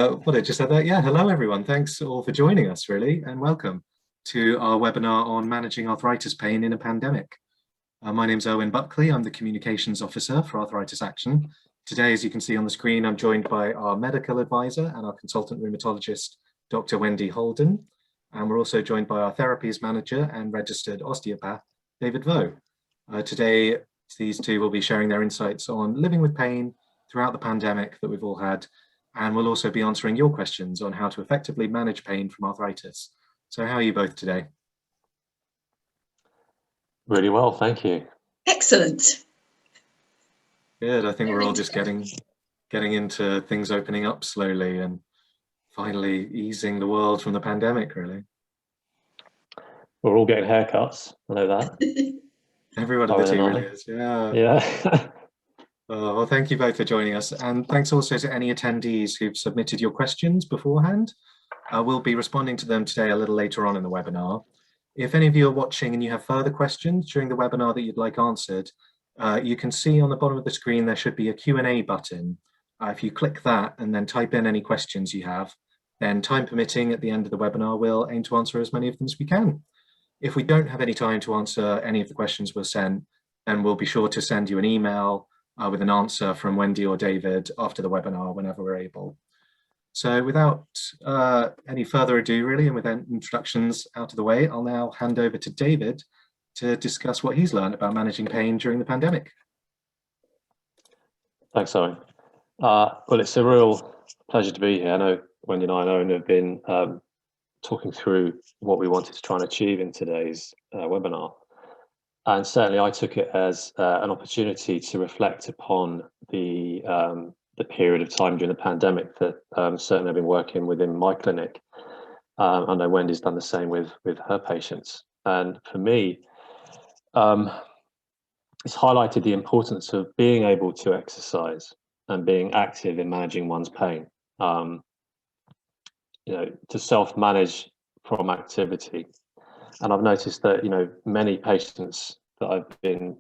Well, I just said that. Yeah, hello everyone. Thanks all for joining us, really, and welcome to our webinar on managing arthritis pain in a pandemic. My name's Owen Buckley. I'm the Communications Officer for Arthritis Action. Today, as you can see on the screen, I'm joined by our medical advisor and our consultant rheumatologist, Dr. Wendy Holden. And we're also joined by our Therapies Manager and registered osteopath, David Vaux. Today, these two will be sharing their insights on living with pain throughout the pandemic that we've all had. And we'll also be answering your questions on how to effectively manage pain from arthritis. So how are you both today? Really well, thank you. Excellent. Good. I think we're all just getting into things opening up slowly and finally easing the world from the pandemic, really. We're all getting haircuts, I know that. Everyone in the team really is, yeah. Yeah. Well, thank you both for joining us. And thanks also to any attendees who've submitted your questions beforehand. We'll be responding to them today a little later on in the webinar. If any of you are watching and you have further questions during the webinar that you'd like answered, you can see on the bottom of the screen there should be a Q&A button. If you click that and then type in any questions you have, then time permitting at the end of the webinar, we'll aim to answer as many of them as we can. If we don't have any time to answer any of the questions we're sent, then we'll be sure to send you an email with an answer from Wendy or David after the webinar whenever we're able. So without any further ado, really, and with introductions out of the way, I'll now hand over to David to discuss what he's learned about managing pain during the pandemic. Thanks, Owen. Well, it's a real pleasure to be here. I know Wendy and I and Owen have been talking through what we wanted to try and achieve in today's webinar. And certainly I took it as an opportunity to reflect upon the period of time during the pandemic that certainly I've been working within my clinic. I know Wendy's done the same with her patients. And for me, it's highlighted the importance of being able to exercise and being active in managing one's pain. To self-manage from activity. And I've noticed that, many patients that I've been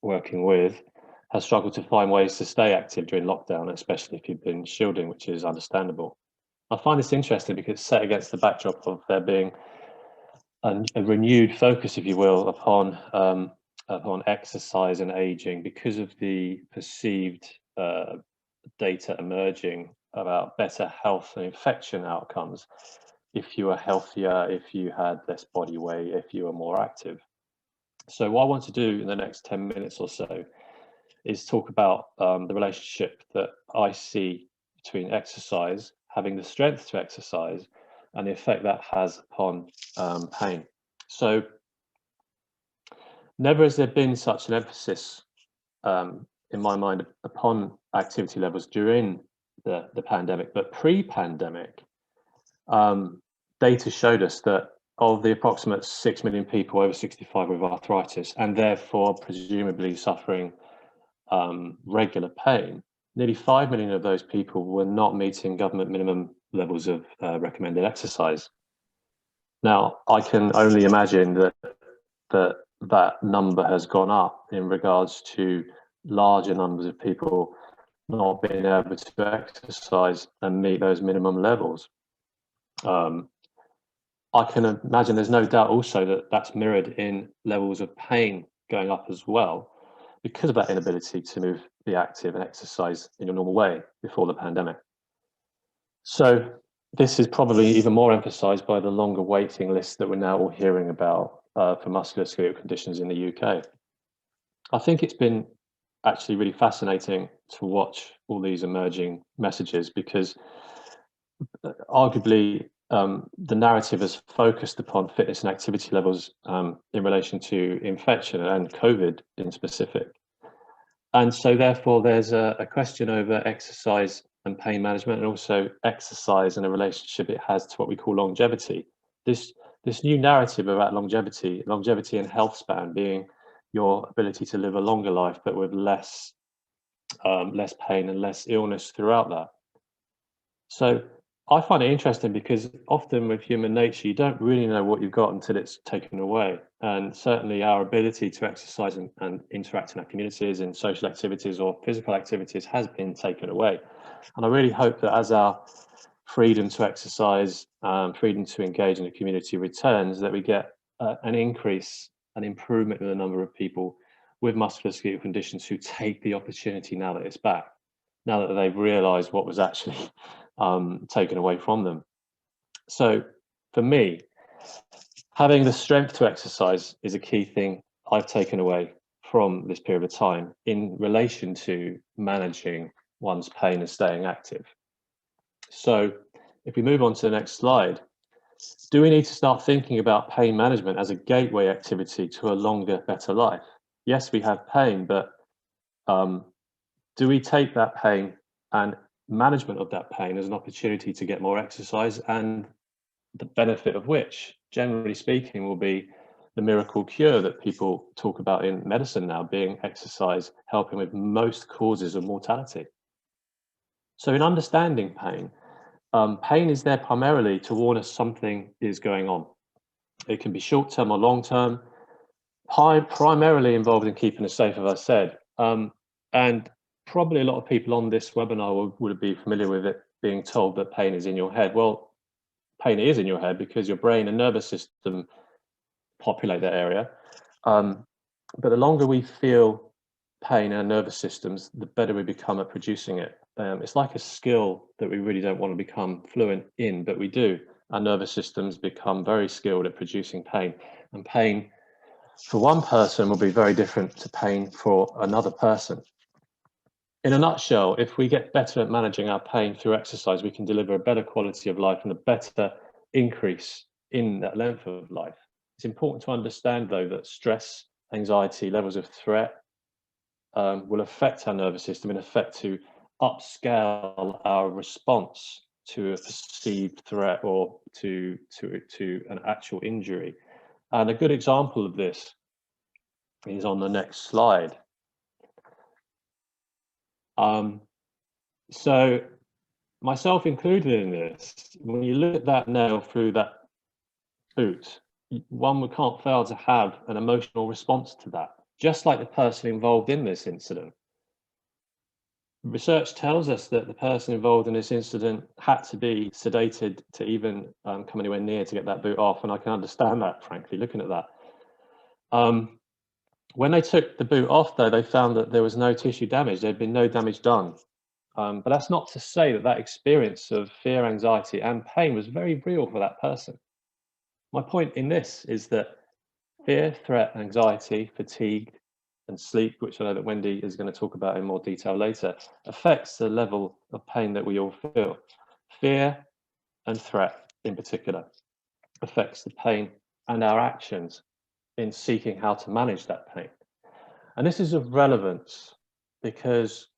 working with have struggled to find ways to stay active during lockdown, especially if you've been shielding, which is understandable. I find this interesting because it's set against the backdrop of there being a renewed focus, if you will, upon exercise and aging because of the perceived data emerging about better health and infection outcomes if you were healthier, if you had less body weight, if you were more active. So what I want to do in the next 10 minutes or so is talk about the relationship that I see between exercise, having the strength to exercise, and the effect that has upon pain. So never has there been such an emphasis in my mind upon activity levels during the pandemic, but pre-pandemic, data showed us that of the approximate 6 million people over 65 with arthritis and therefore presumably suffering regular pain, nearly 5 million of those people were not meeting government minimum levels of recommended exercise. Now, I can only imagine that number has gone up in regards to larger numbers of people not being able to exercise and meet those minimum levels. I can imagine there's no doubt also that that's mirrored in levels of pain going up as well because of that inability to be active and exercise in your normal way before the pandemic. So this is probably even more emphasized by the longer waiting lists that we're now all hearing about for musculoskeletal conditions in the UK. I think it's been actually really fascinating to watch all these emerging messages because arguably the narrative has focused upon fitness and activity levels in relation to infection and COVID in specific. And so therefore there's a question over exercise and pain management, and also exercise and a relationship it has to what we call longevity. This new narrative about longevity and health span being your ability to live a longer life, but with less pain and less illness throughout that. So I find it interesting because often with human nature, you don't really know what you've got until it's taken away. And certainly our ability to exercise and interact in our communities, in social activities or physical activities has been taken away. And I really hope that as our freedom to exercise, freedom to engage in the community returns, that we get an increase, an improvement in the number of people with musculoskeletal conditions who take the opportunity now that it's back, now that they've realized what was actually taken away from them. So for me, having the strength to exercise is a key thing I've taken away from this period of time in relation to managing one's pain and staying active. So if we move on to the next slide, do we need to start thinking about pain management as a gateway activity to a longer, better life? Yes, we have pain, but do we take that pain and management of that pain as an opportunity to get more exercise, and the benefit of which, generally speaking, will be the miracle cure that people talk about in medicine now, being exercise helping with most causes of mortality. So in understanding pain, pain is there primarily to warn us something is going on. It can be short-term or long-term, primarily involved in keeping us safe, as I said. And probably a lot of people on this webinar would be familiar with it being told that pain is in your head. Well, pain is in your head because your brain and nervous system populate that area. But the longer we feel pain in our nervous systems, the better we become at producing it. It's like a skill that we really don't want to become fluent in, but we do. Our nervous systems become very skilled at producing pain, and pain for one person will be very different to pain for another person. In a nutshell, if we get better at managing our pain through exercise, we can deliver a better quality of life and a better increase in that length of life. It's important to understand, though, that stress, anxiety, levels of threat will affect our nervous system, in effect to upscale our response to a perceived threat or to an actual injury. And a good example of this is on the next slide. So myself included in this, when you look at that nail through that boot, one can't fail to have an emotional response to that, just like the person involved in this incident. Research tells us that the person involved in this incident had to be sedated to even come anywhere near to get that boot off, and I can understand that, frankly, looking at that. When they took the boot off, though, they found that there was no tissue damage. There had been no damage done. But that's not to say that that experience of fear, anxiety, and pain was very real for that person. My point in this is that fear, threat, anxiety, fatigue, and sleep, which I know that Wendy is going to talk about in more detail later, affects the level of pain that we all feel. Fear and threat, in particular, affects the pain and our actions in seeking how to manage that pain. And this is of relevance because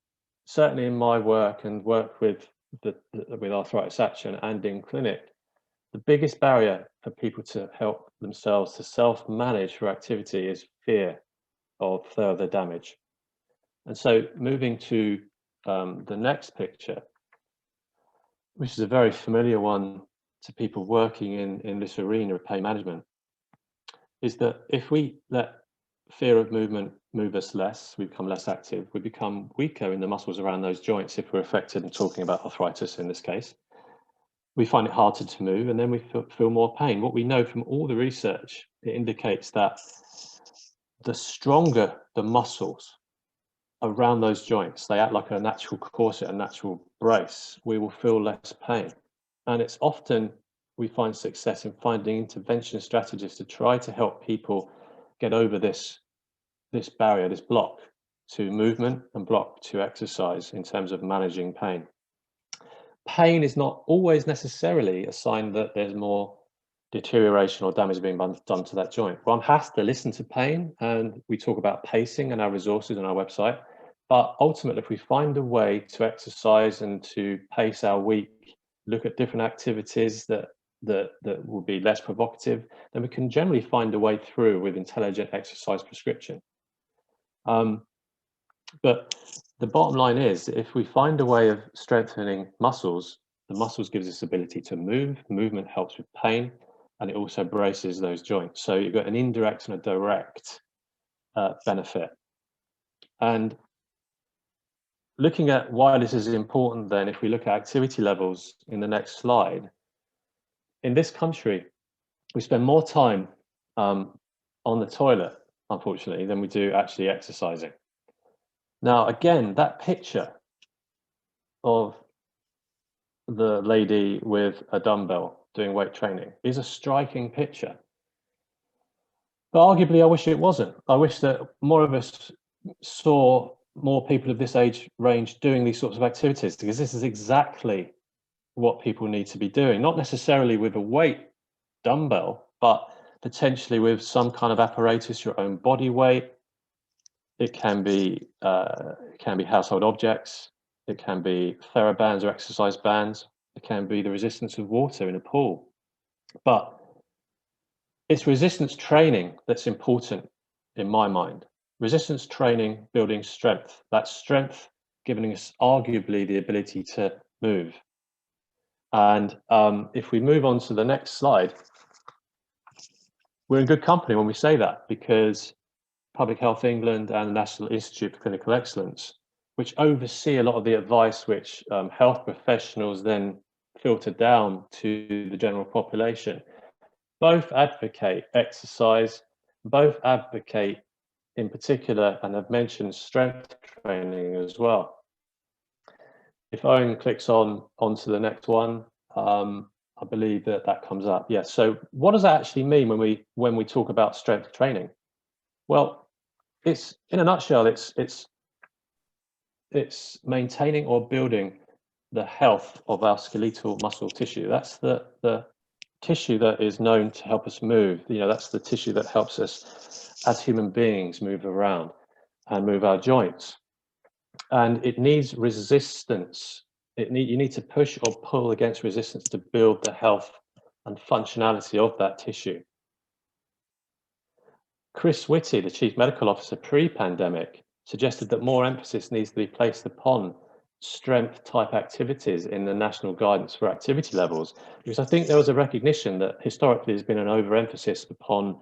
certainly in my work and work with Arthritis Action and in clinic, the biggest barrier for people to help themselves to self-manage for activity is fear of further damage. And so moving to the next picture, which is a very familiar one to people working in this arena of pain management, is that if we let fear of movement move us less, we become less active, we become weaker in the muscles around those joints if we're affected, and talking about arthritis in this case. We find it harder to move, and then we feel more pain. What we know from all the research, it indicates that the stronger the muscles around those joints, they act like a natural corset, a natural brace, we will feel less pain. And it's often we find success in finding intervention strategies to try to help people get over this barrier, this block to movement and block to exercise in terms of managing pain. Pain is not always necessarily a sign that there's more deterioration or damage being done to that joint. One has to listen to pain, and we talk about pacing and our resources on our website. But ultimately, if we find a way to exercise and to pace our week, look at different activities that will be less provocative, then we can generally find a way through with intelligent exercise prescription. But the bottom line is, if we find a way of strengthening muscles, the muscles gives us ability to move. Movement helps with pain, and it also braces those joints. So you've got an indirect and a direct benefit. And looking at why this is important then, if we look at activity levels in the next slide, in this country, we spend more time on the toilet, unfortunately, than we do actually exercising. Now, again, that picture of the lady with a dumbbell doing weight training is a striking picture. But arguably, I wish it wasn't. I wish that more of us saw more people of this age range doing these sorts of activities, because this is exactly what people need to be doing, not necessarily with a weight dumbbell, but potentially with some kind of apparatus, your own body weight. It can be household objects. It can be TheraBands or exercise bands. It can be the resistance of water in a pool. But it's resistance training that's important in my mind. Resistance training, building strength. That strength giving us arguably the ability to move. And if we move on to the next slide, we're in good company when we say that, because Public Health England and the National Institute for Clinical Excellence, which oversee a lot of the advice which health professionals then filter down to the general population, both advocate exercise, both advocate in particular, and have mentioned strength training as well. If Eoin clicks onto the next one, I believe that comes up. Yes. So what does that actually mean when we talk about strength training? Well, it's, in a nutshell, it's maintaining or building the health of our skeletal muscle tissue. That's the tissue that is known to help us move. That's the tissue that helps us as human beings move around and move our joints. And it needs resistance. You need to push or pull against resistance to build the health and functionality of that tissue. Chris Whitty, the Chief Medical Officer pre-pandemic, suggested that more emphasis needs to be placed upon strength type activities in the national guidance for activity levels, because I think there was a recognition that historically there's been an overemphasis upon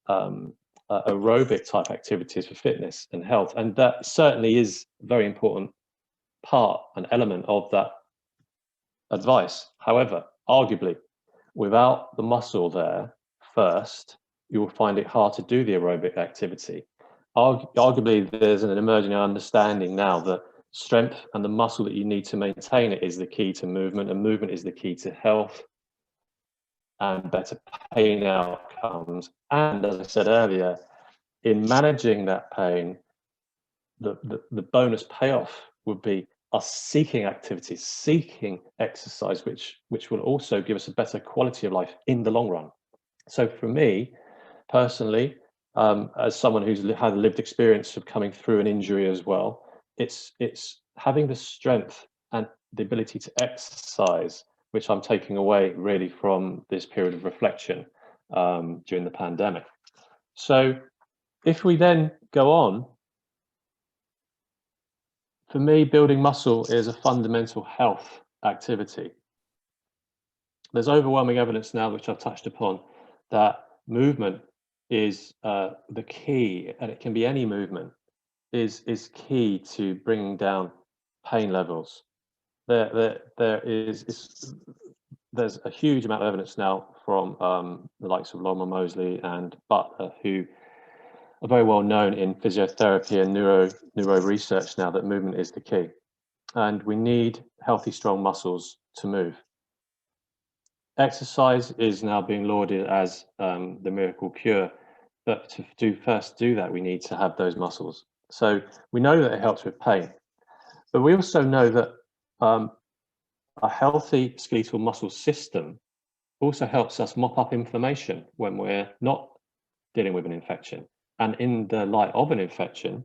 aerobic type activities for fitness and health, and that certainly is a very important part and element of that advice. However, arguably, without the muscle there first, you will find it hard to do the aerobic activity. Arguably, there's an emerging understanding now that strength and the muscle that you need to maintain it is the key to movement, and movement is the key to health and better pain outcomes. And as I said earlier, in managing that pain, the bonus payoff would be us seeking activities, seeking exercise, which will also give us a better quality of life in the long run. So for me, personally, as someone who's had a lived experience of coming through an injury as well, it's having the strength and the ability to exercise, which I'm taking away really from this period of reflection during the pandemic. So if we then go on, for me, building muscle is a fundamental health activity. There's overwhelming evidence now, which I've touched upon, that movement is the key, and it can be any movement, is key to bringing down pain levels. There's a huge amount of evidence now from the likes of Lorimer Moseley and Buckley, who are very well known in physiotherapy and neuro research now, that movement is the key, and we need healthy, strong muscles to move. Exercise is now being lauded as the miracle cure, but to first do that, we need to have those muscles. So we know that it helps with pain, but we also know that a healthy skeletal muscle system also helps us mop up inflammation when we're not dealing with an infection. And in the light of an infection,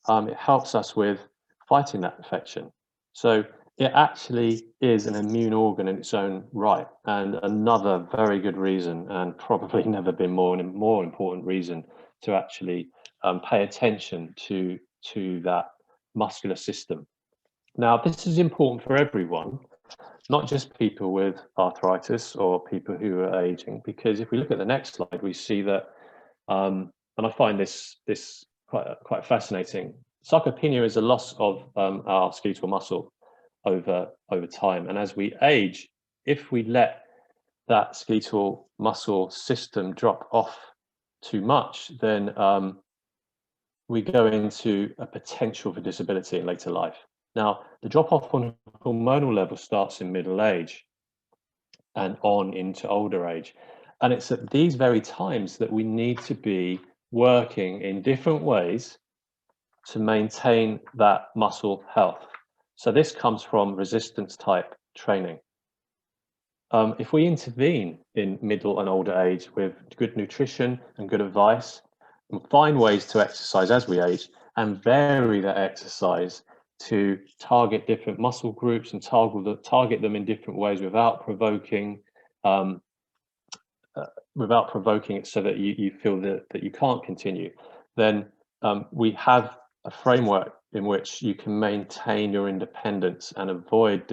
it helps us with fighting that infection. So it actually is an immune organ in its own right, and another very good reason, and probably never been more important reason, to actually pay attention to that muscular system. Now, this is important for everyone, not just people with arthritis or people who are aging, because if we look at the next slide, we see that, and I find this quite a fascinating Sarcopenia is a loss of our skeletal muscle over time, and as we age, if we let that skeletal muscle system drop off too much, then we go into a potential for disability in later life. Now, the drop off on hormonal level starts in middle age and on into older age. And it's at these very times that we need to be working in different ways to maintain that muscle health. So this comes from resistance type training. If we intervene in middle and older age with good nutrition and good advice, and find ways to exercise as we age and vary that exercise to target different muscle groups and target them in different ways without provoking it so that you feel that you can't continue, then we have a framework in which you can maintain your independence and avoid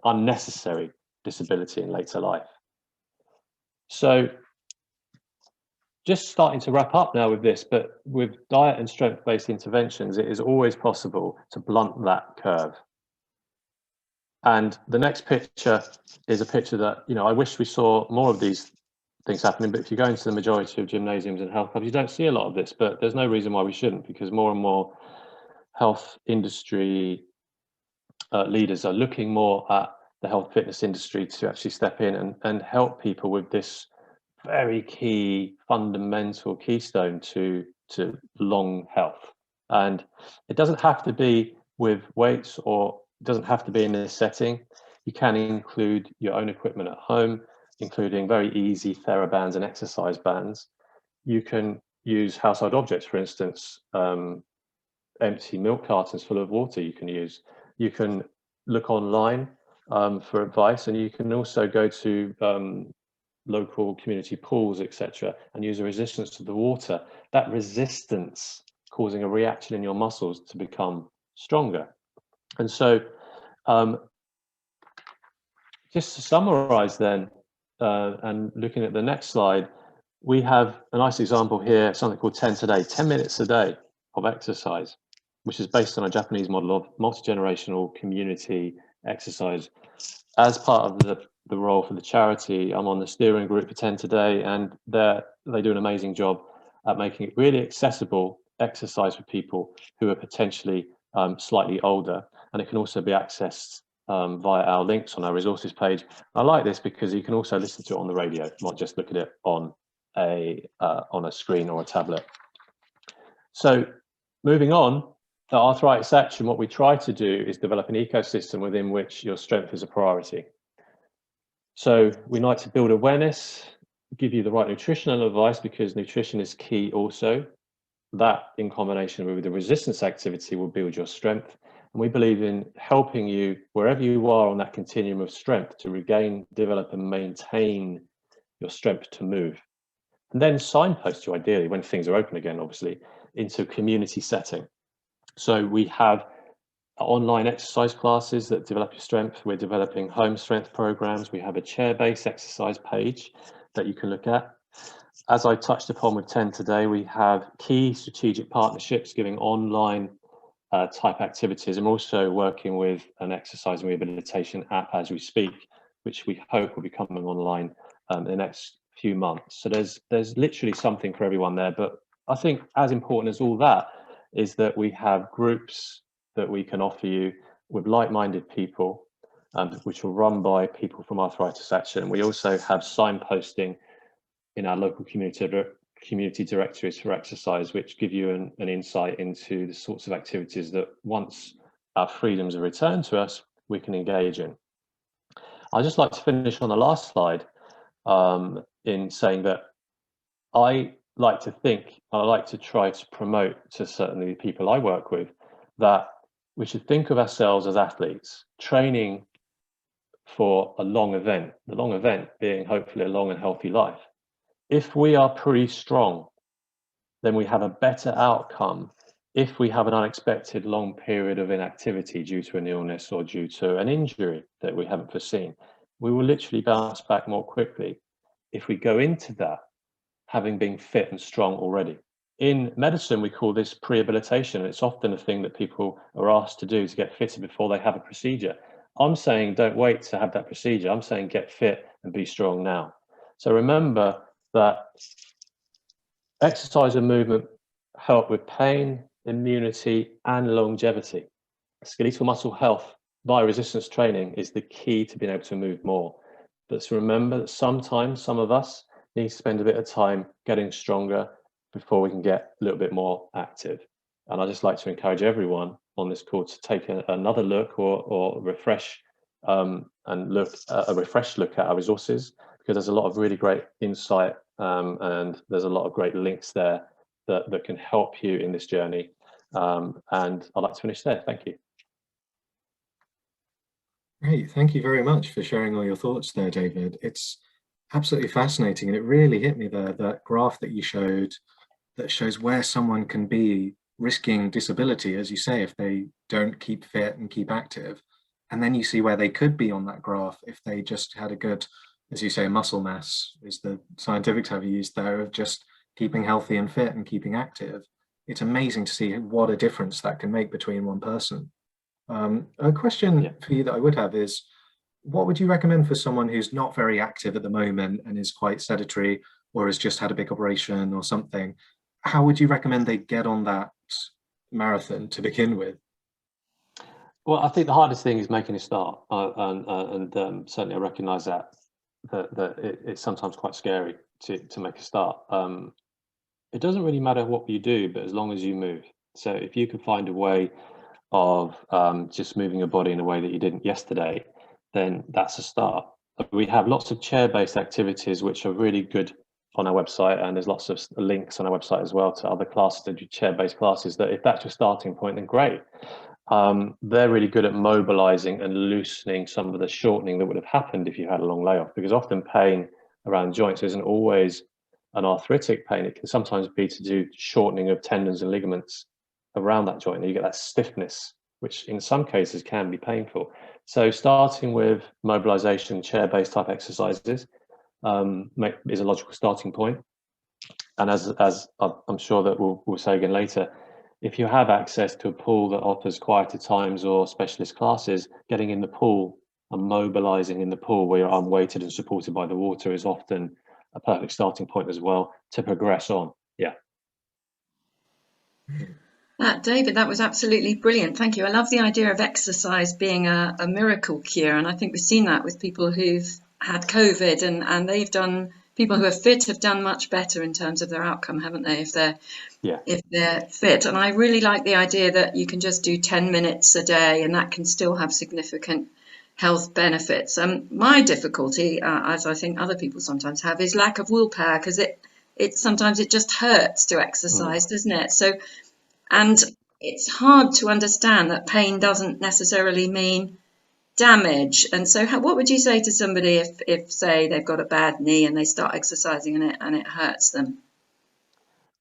unnecessary disability in later life. So just starting to wrap up now with this, but with diet and strength-based interventions, it is always possible to blunt that curve. And the next picture is a picture that, I wish we saw more of these things happening, but if you go into the majority of gymnasiums and health clubs, you don't see a lot of this, but there's no reason why we shouldn't, because more and more health industry leaders are looking more at the health fitness industry to actually step in and help people with this very key fundamental keystone to long health. And it doesn't have to be with weights, or it doesn't have to be in this setting. You can include your own equipment at home, including very easy TheraBands and exercise bands. You can use household objects, for instance, empty milk cartons full of water you can use. You can look online for advice, and you can also go to local community pools, etc., and use a resistance to the water. That resistance causing a reaction in your muscles to become stronger. And so just to summarize then, and looking at the next slide, we have a nice example here, something called 10 today, 10 minutes a day of exercise, which is based on a Japanese model of multi-generational community exercise. As part of the role for the charity, I'm on the steering group for 10 today, and they do an amazing job at making it really accessible exercise for people who are potentially slightly older. And it can also be accessed via our links on our resources page. I like this because you can also listen to it on the radio, not just look at it on a screen or a tablet. So moving on, at Arthritis Action, what we try to do is develop an ecosystem within which your strength is a priority. So we like to build awareness, give you the right nutritional advice, because nutrition is key also. That in combination with the resistance activity will build your strength. And we believe in helping you wherever you are on that continuum of strength to regain, develop and maintain your strength to move. And then signpost you, ideally, when things are open again, obviously, into a community setting. So we have online exercise classes that develop your strength. We're developing home strength programs. We have a chair-based exercise page that you can look at. As I touched upon with 10 today, we have key strategic partnerships giving online type activities. I'm also working with an exercise and rehabilitation app as we speak, which we hope will be coming online in the next few months. So there's literally something for everyone there. But I think as important as all that is that we have groups that we can offer you with like-minded people, which will run by people from Arthritis Action. We also have signposting in our local community directories for exercise, which give you an insight into the sorts of activities that once our freedoms are returned to us, we can engage in. I'd just like to finish on the last slide in saying that I like to try to promote to certainly the people I work with that we should think of ourselves as athletes training for a long event, the long event being hopefully a long and healthy life. If we are pretty strong, then we have a better outcome if we have an unexpected long period of inactivity due to an illness or due to an injury that we haven't foreseen. We will literally bounce back more quickly if we go into that having been fit and strong already. In medicine, we call this prehabilitation. It's often a thing that people are asked to do to get fitter before they have a procedure. I'm saying don't wait to have that procedure. I'm saying get fit and be strong now. So remember that exercise and movement help with pain, immunity, and longevity. Skeletal muscle health via resistance training is the key to being able to move more. But to remember that sometimes some of us need to spend a bit of time getting stronger before we can get a little bit more active. And I just like to encourage everyone on this call to take another look or refresh and look a refreshed look at our resources, because there's a lot of really great insight and there's a lot of great links there that can help you in this journey. And I'd like to finish there. Thank you. Great, thank you very much for sharing all your thoughts there, David. It's absolutely fascinating, and it really hit me there, that graph that you showed that shows where someone can be risking disability, as you say, if they don't keep fit and keep active. And then you see where they could be on that graph if they just had a good, as you say, muscle mass is the scientific term you used there, of just keeping healthy and fit and keeping active. It's amazing to see what a difference that can make between one person. A question for you that I would have is, what would you recommend for someone who's not very active at the moment and is quite sedentary, or has just had a big operation or something? How would you recommend they get on that marathon to begin with? Well, I think the hardest thing is making a start, and certainly I recognise that it's sometimes quite scary to make a start. It doesn't really matter what you do, but as long as you move. So if you can find a way of just moving your body in a way that you didn't yesterday, then that's a start. We have lots of chair-based activities which are really good on our website, and there's lots of links on our website as well to other classes that do chair-based classes, that if that's your starting point, then great. They're really good at mobilizing and loosening some of the shortening that would have happened if you had a long layoff, because often pain around joints isn't always an arthritic pain. It can sometimes be to do shortening of tendons and ligaments around that joint, and you get that stiffness, which in some cases can be painful. So starting with mobilization, chair-based type exercises is a logical starting point. And as I'm sure that we'll say again later, if you have access to a pool that offers quieter times or specialist classes, getting in the pool and mobilizing in the pool where you're unweighted and supported by the water is often a perfect starting point as well to progress on. Yeah. David, that was absolutely brilliant. Thank you. I love the idea of exercise being a miracle cure. And I think we've seen that with people who've had COVID, and they've done, people who are fit have done much better in terms of their outcome, haven't they, if they're fit. And I really like the idea that you can just do 10 minutes a day and that can still have significant health benefits. My difficulty, as I think other people sometimes have, is lack of willpower, because it sometimes it just hurts to exercise, doesn't it? So, and it's hard to understand that pain doesn't necessarily mean damage. And so what would you say to somebody if say they've got a bad knee and they start exercising and it hurts them?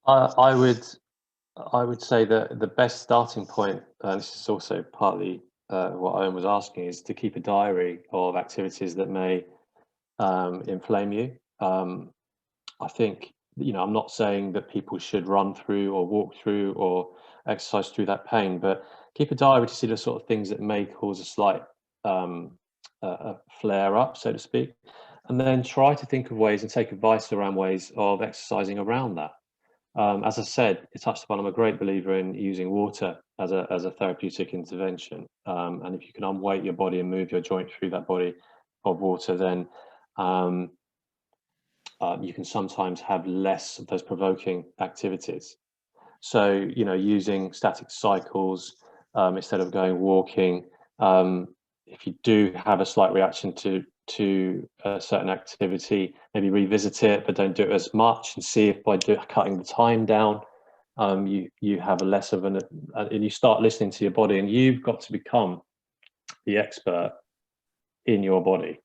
I would say that the best starting point, and this is also partly what Eoin was asking, is to keep a diary of activities that may inflame you. I think, I'm not saying that people should run through or walk through or exercise through that pain, but keep a diary to see the sort of things that may cause a slight flare up, so to speak, and then try to think of ways and take advice around ways of exercising around that. As I said, it touched upon, I'm a great believer in using water as a therapeutic intervention. And if you can unweight your body and move your joint through that body of water, then you can sometimes have less of those provoking activities. So, using static cycles instead of going walking. If you do have a slight reaction to a certain activity, maybe revisit it, but don't do it as much, and see if by cutting the time down, you have a less of and you start listening to your body, and you've got to become the expert in your body,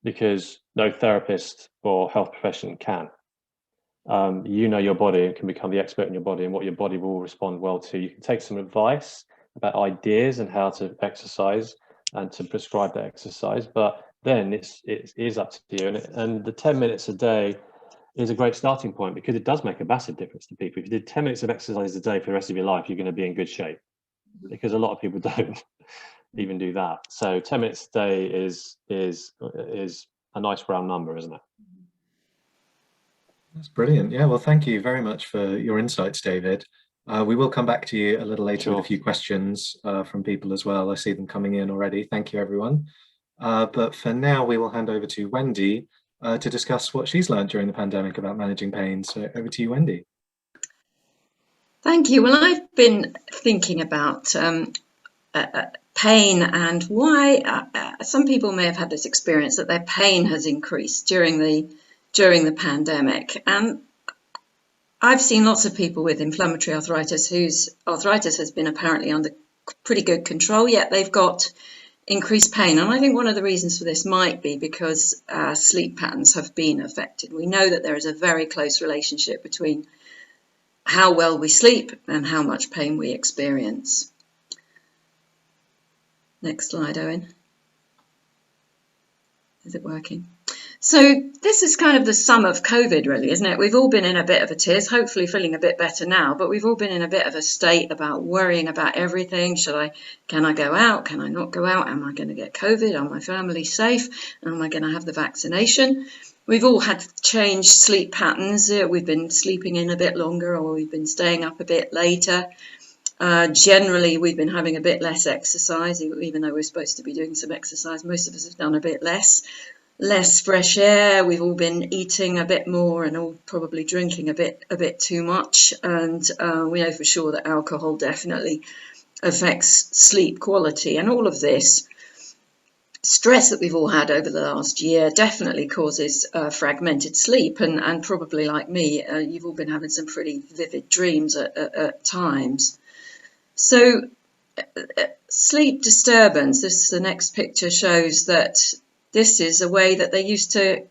because no therapist or health profession can. You know your body and can become the expert in your body and what your body will respond well to. You can take some advice about ideas and how to exercise and to prescribe that exercise, but then it is up to you. And the 10 minutes a day is a great starting point, because it does make a massive difference to people. If you did 10 minutes of exercise a day for the rest of your life, you're going to be in good shape, because a lot of people don't even do that. So 10 minutes a day is a nice round number, isn't it? That's brilliant. Yeah, well, thank you very much for your insights, David. We will come back to you a little later with a few questions from people as well. I see them coming in already. Thank you, everyone. But for now, we will hand over to Wendy to discuss what she's learned during the pandemic about managing pain. So over to you, Wendy. Thank you. Well, I've been thinking about pain and why some people may have had this experience that their pain has increased during the pandemic. And I've seen lots of people with inflammatory arthritis whose arthritis has been apparently under pretty good control, yet they've got increased pain. And I think one of the reasons for this might be because sleep patterns have been affected. We know that there is a very close relationship between how well we sleep and how much pain we experience. Next slide, Eoin. Is it working? So this is kind of the sum of COVID, really, isn't it? We've all been in a bit of a tiz, hopefully feeling a bit better now, but we've all been in a bit of a state about worrying about everything. Can I go out? Can I not go out? Am I going to get COVID? Are my family safe? Am I going to have the vaccination? We've all had changed sleep patterns. We've been sleeping in a bit longer, or we've been staying up a bit later. Generally, we've been having a bit less exercise, even though we're supposed to be doing some exercise. Most of us have done a bit less fresh air. We've all been eating a bit more and all probably drinking a bit too much. And we know for sure that alcohol definitely affects sleep quality. And all of this stress that we've all had over the last year definitely causes fragmented sleep. And probably like me, you've all been having some pretty vivid dreams at times. So sleep disturbance, the next picture shows that this is a way that they used to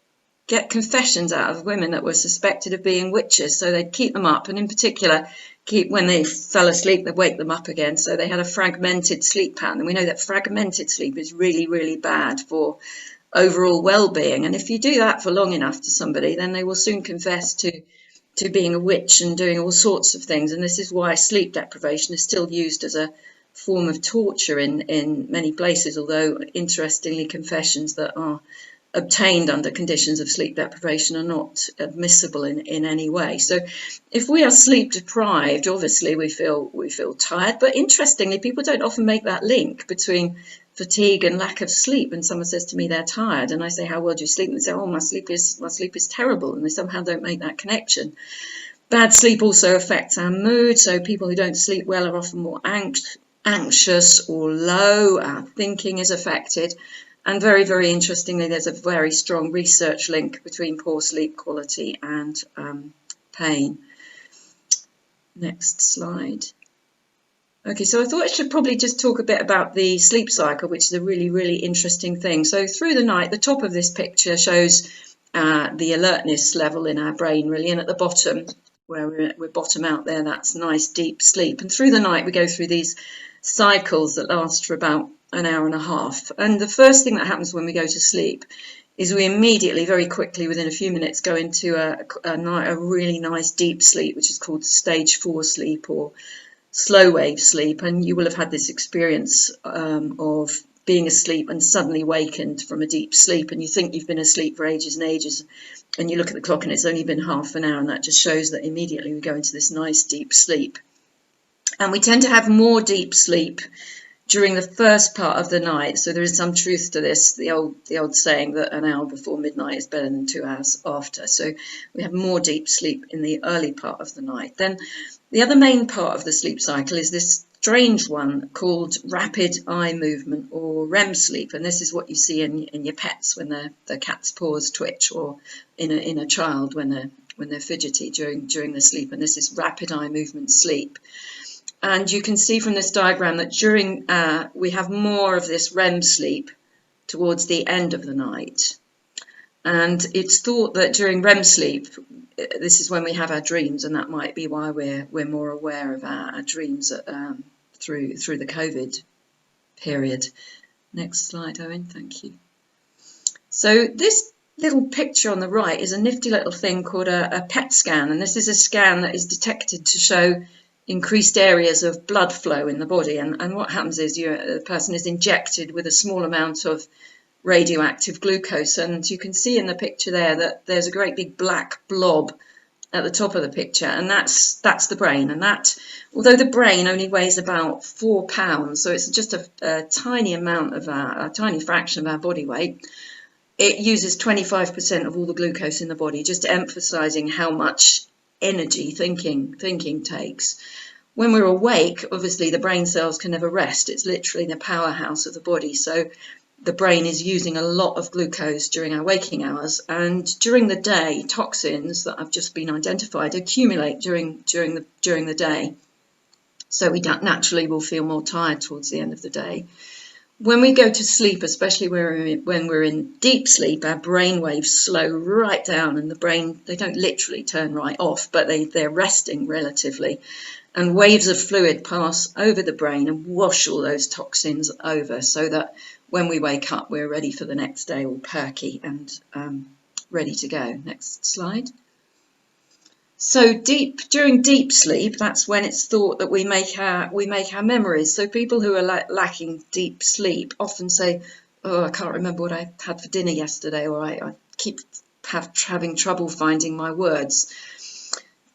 get confessions out of women that were suspected of being witches. So they'd keep them up, and in particular, when they fell asleep, they'd wake them up again. So they had a fragmented sleep pattern. And we know that fragmented sleep is really, really bad for overall well-being. And if you do that for long enough to somebody, then they will soon confess to being a witch and doing all sorts of things. And this is why sleep deprivation is still used as a form of torture in many places, although interestingly confessions that are obtained under conditions of sleep deprivation are not admissible in any way. So if we are sleep deprived, obviously we feel tired, but interestingly people don't often make that link between fatigue and lack of sleep. And someone says to me they're tired, and I say, how well do you sleep? And they say, oh, my sleep is terrible, and they somehow don't make that connection. Bad sleep also affects our mood, so people who don't sleep well are often more anxious or low. Our thinking is affected. And very, very interestingly, there's a very strong research link between poor sleep quality and pain. Next slide. Okay, so I thought I should probably just talk a bit about the sleep cycle, which is a really, really interesting thing. So through the night, the top of this picture shows the alertness level in our brain, really, and at the bottom, where we're bottom out there, that's nice deep sleep. And through the night, we go through these cycles that last for about an hour and a half. And the first thing that happens when we go to sleep is we immediately, very quickly, within a few minutes, go into a really nice deep sleep, which is called stage 4 sleep or slow wave sleep. And you will have had this experience of being asleep and suddenly wakened from a deep sleep, and you think you've been asleep for ages and ages, and you look at the clock and it's only been half an hour, and that just shows that immediately we go into this nice deep sleep. And we tend to have more deep sleep during the first part of the night. So there is some truth to this, the old saying that an hour before midnight is better than 2 hours after. So we have more deep sleep in the early part of the night. Then the other main part of the sleep cycle is this strange one called rapid eye movement, or REM sleep. And this is what you see in your pets when the cat's paws twitch, or in a child when they're fidgety during the sleep. And this is rapid eye movement sleep. And you can see from this diagram that during we have more of this REM sleep towards the end of the night. And it's thought that during REM sleep, this is when we have our dreams, and that might be why we're more aware of our dreams through the COVID period. Next slide, Eoin, thank you. So this little picture on the right is a nifty little thing called a PET scan, and this is a scan that is detected to show increased areas of blood flow in the body. And what happens is the person is injected with a small amount of radioactive glucose, and you can see in the picture there that there's a great big black blob at the top of the picture, and that's the brain. And that, although the brain only weighs about 4 pounds, so it's just a tiny amount of a tiny fraction of our body weight, it uses 25% of all the glucose in the body, just emphasizing how much energy thinking takes. When we're awake, obviously the brain cells can never rest. It's literally the powerhouse of the body. So the brain is using a lot of glucose during our waking hours, and during the day, toxins that have just been identified accumulate during the day. So we naturally will feel more tired towards the end of the day. When we go to sleep, especially when we're in deep sleep, our brain waves slow right down, and the brain, they don't literally turn right off, but they're resting relatively. And waves of fluid pass over the brain and wash all those toxins over, so that when we wake up, we're ready for the next day, all perky and ready to go. Next slide. So during deep sleep, that's when it's thought that we make our memories. So people who are lacking deep sleep often say, "Oh, I can't remember what I had for dinner yesterday," or "I keep having trouble finding my words."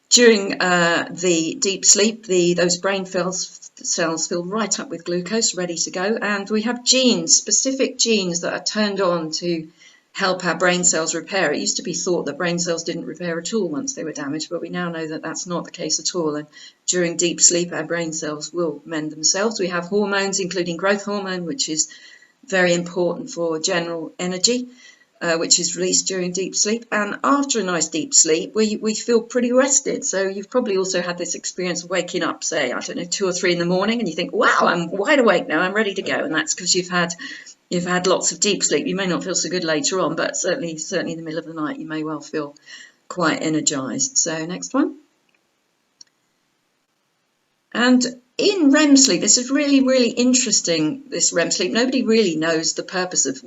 During the deep sleep, those brain cells fill right up with glucose, ready to go, and we have genes, specific genes that are turned on to help our brain cells repair. It used to be thought that brain cells didn't repair at all once they were damaged, but we now know that that's not the case at all. And during deep sleep, our brain cells will mend themselves. We have hormones, including growth hormone, which is very important for general energy, which is released during deep sleep. And after a nice deep sleep, we feel pretty rested. So you've probably also had this experience of waking up, say, I don't know, 2 or 3 in the morning, and you think, wow, I'm wide awake now, I'm ready to go. And that's because you've had lots of deep sleep. You may not feel so good later on, but certainly in the middle of the night, you may well feel quite energized. So next one. And in REM sleep, this is really, really interesting, this REM sleep. Nobody really knows the purpose of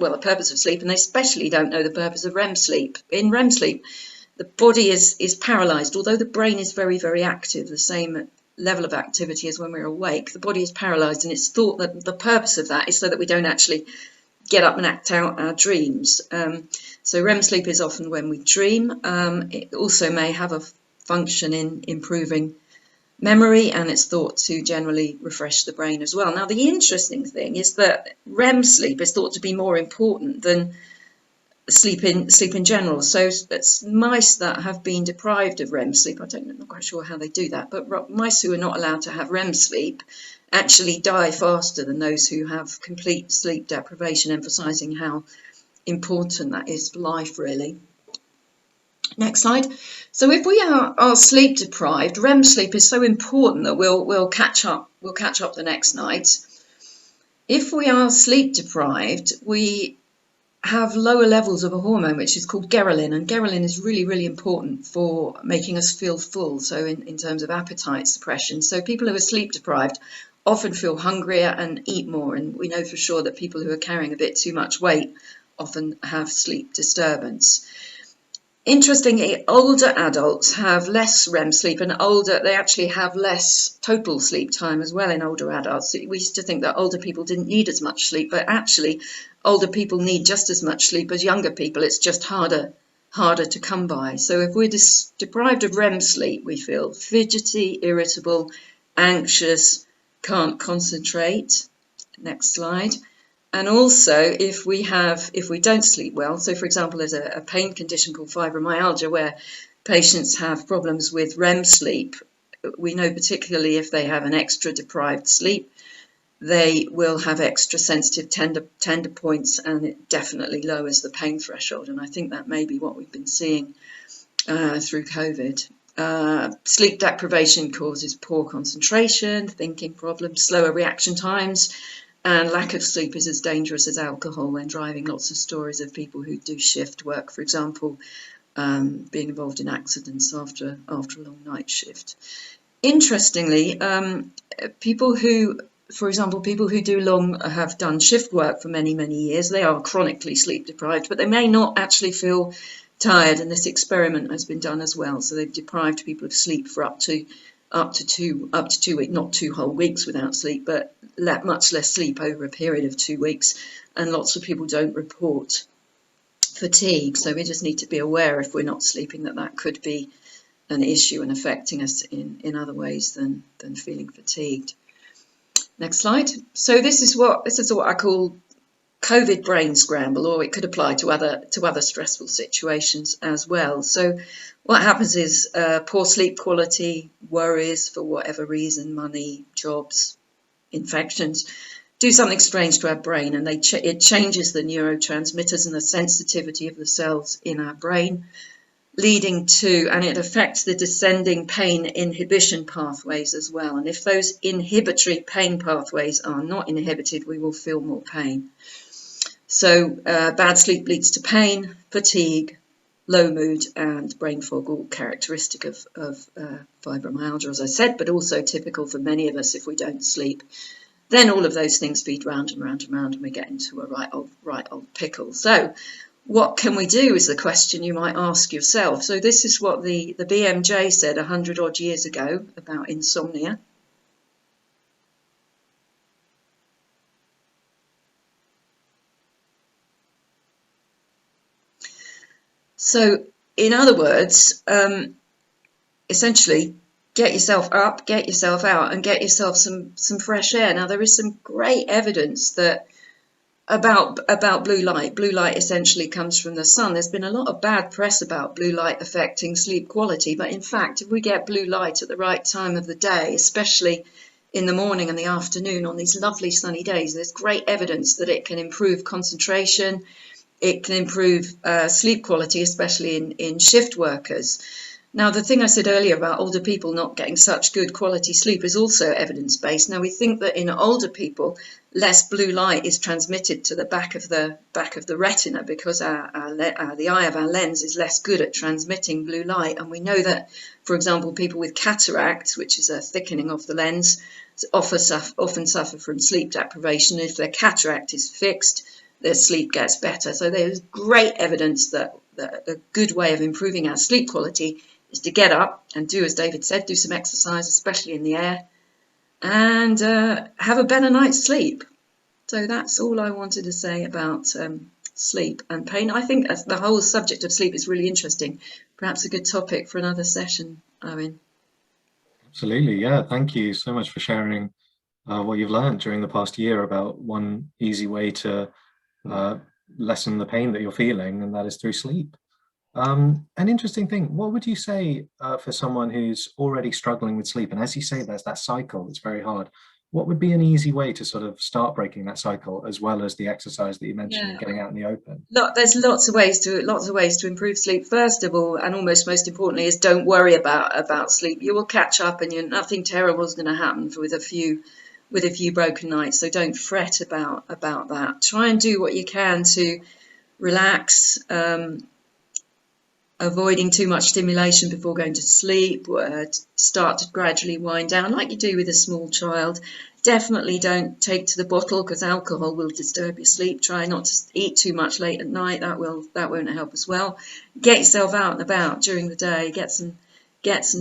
sleep, and they especially don't know the purpose of REM sleep. In REM sleep, the body is paralyzed, although the brain is very, very active, the same level of activity as when we're awake. The body is paralyzed, and it's thought that the purpose of that is so that we don't actually get up and act out our dreams. So REM sleep is often when we dream. It also may have a function in improving memory, and it's thought to generally refresh the brain as well. Now, the interesting thing is that REM sleep is thought to be more important than sleep in general. So it's mice that have been deprived of REM sleep, I'm not quite sure how they do that, but mice who are not allowed to have REM sleep actually die faster than those who have complete sleep deprivation, emphasizing how important that is for life, really. Next slide. So if we are sleep deprived, REM sleep is so important that we'll catch up the next night. If we are sleep deprived, we have lower levels of a hormone which is called ghrelin, and ghrelin is really, really important for making us feel full, so in terms of appetite suppression. So people who are sleep deprived often feel hungrier and eat more, and we know for sure that people who are carrying a bit too much weight often have sleep disturbance. Interestingly, older adults have less REM sleep, and they actually have less total sleep time as well in older adults. We used to think that older people didn't need as much sleep, but actually older people need just as much sleep as younger people. It's just harder to come by. So if we're deprived of REM sleep, we feel fidgety, irritable, anxious, can't concentrate. Next slide. And also, if we don't sleep well, so for example, there's a pain condition called fibromyalgia where patients have problems with REM sleep. We know particularly if they have an extra deprived sleep, they will have extra sensitive tender points, and it definitely lowers the pain threshold. And I think that may be what we've been seeing through COVID. Sleep deprivation causes poor concentration, thinking problems, slower reaction times, and lack of sleep is as dangerous as alcohol when driving. Lots of stories of people who do shift work, for example, being involved in accidents after a long night shift. Interestingly, people who for example, people who have done shift work for many, many years, they are chronically sleep deprived, but they may not actually feel tired. And this experiment has been done as well. So they've deprived people of sleep for up to 2 weeks, not 2 whole weeks without sleep, but much less sleep over a period of 2 weeks. And lots of people don't report fatigue. So we just need to be aware, if we're not sleeping, that could be an issue and affecting us in other ways than feeling fatigued. Next slide. So this is what I call COVID brain scramble, or it could apply to other stressful situations as well. So what happens is poor sleep quality, worries for whatever reason, money, jobs, infections, do something strange to our brain, and it changes the neurotransmitters and the sensitivity of the cells in our brain, leading to, and it affects the descending pain inhibition pathways as well. And if those inhibitory pain pathways are not inhibited, we will feel more pain. So bad sleep leads to pain, fatigue, low mood, and brain fog, all characteristic of fibromyalgia, as I said, but also typical for many of us if we don't sleep. Then all of those things feed round and round and round, and we get into a right old pickle. So what can we do is the question you might ask yourself. So this is what the BMJ said 100 odd years ago about insomnia. So in other words, essentially, get yourself up, get yourself out, and get yourself some fresh air. Now, there is some great evidence that about blue light. Blue light essentially comes from the sun. There's been a lot of bad press about blue light affecting sleep quality, but in fact, if we get blue light at the right time of the day, especially in the morning and the afternoon on these lovely sunny days, there's great evidence that it can improve concentration, it can improve sleep quality, especially in shift workers. Now, the thing I said earlier about older people not getting such good quality sleep is also evidence-based. Now, we think that in older people, less blue light is transmitted to the back of the retina because the eye of our lens is less good at transmitting blue light. And we know that, for example, people with cataracts, which is a thickening of the lens, often suffer from sleep deprivation. If their cataract is fixed, their sleep gets better. So there's great evidence that a good way of improving our sleep quality is to get up and do, as David said, do some exercise, especially in the air, and have a better night's sleep. So that's all I wanted to say about sleep and pain. I think the whole subject of sleep is really interesting. Perhaps a good topic for another session, Eoin. Absolutely, yeah. Thank you so much for sharing what you've learned during the past year about one easy way to lessen the pain that you're feeling, and that is through sleep. An interesting thing, what would you say for someone who's already struggling with sleep? And as you say, there's that cycle, it's very hard. What would be an easy way to sort of start breaking that cycle, as well as the exercise that you mentioned, and getting out in the open? There's lots of ways to improve sleep. First of all, and almost most importantly, is don't worry about sleep. You will catch up, and nothing terrible is going to happen with a few broken nights. So don't fret about that. Try and do what you can to relax. Avoiding too much stimulation before going to sleep, start to gradually wind down like you do with a small child. Definitely don't take to the bottle because alcohol will disturb your sleep. Try not to eat too much late at night, that won't help as well. Get yourself out and about during the day, get some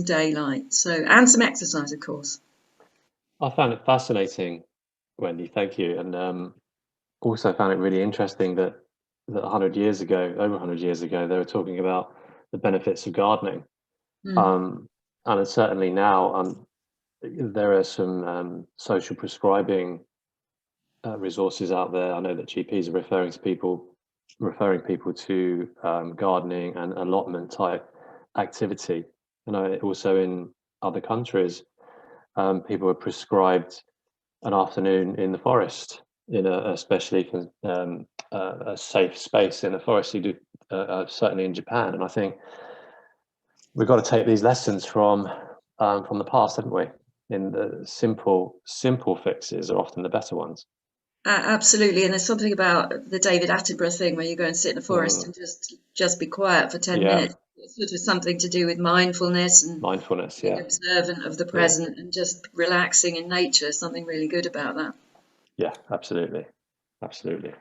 daylight, and some exercise, of course. I found it fascinating, Wendy, thank you, and also found it really interesting that 100 years ago, over 100 years ago, they were talking about the benefits of gardening. And certainly now there are some social prescribing resources out there. I know that GPs are referring people to gardening and allotment type activity. You know, also in other countries, people are prescribed an afternoon in the forest, in a especially a safe space in the forest. You do certainly in Japan, and I think we've got to take these lessons from the past, haven't we? In the simple fixes are often the better ones. Absolutely, and there's something about the David Attenborough thing where you go and sit in the forest and just be quiet for 10 minutes. sort of something to do with mindfulness and Mindfulness, being yeah. observant of the present and just relaxing in nature. Something really good about that. Yeah, absolutely. Absolutely.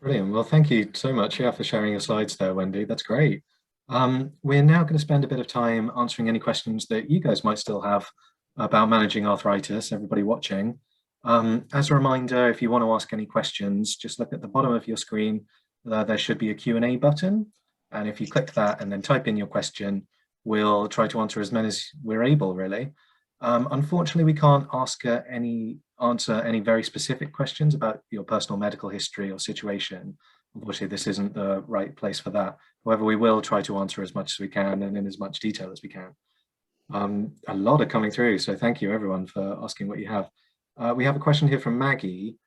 Brilliant. Well, thank you so much, for sharing your slides there, Wendy. That's great. We're now going to spend a bit of time answering any questions that you guys might still have about managing arthritis, everybody watching. As a reminder, if you want to ask any questions, just look at the bottom of your screen. There should be a Q&A button. And if you click that and then type in your question, we'll try to answer as many as we're able, really. Unfortunately, we can't answer any very specific questions about your personal medical history or situation. Unfortunately, this isn't the right place for that. However, we will try to answer as much as we can and in as much detail as we can. A lot are coming through, so thank you everyone for asking what you have. We have a question here from Maggie,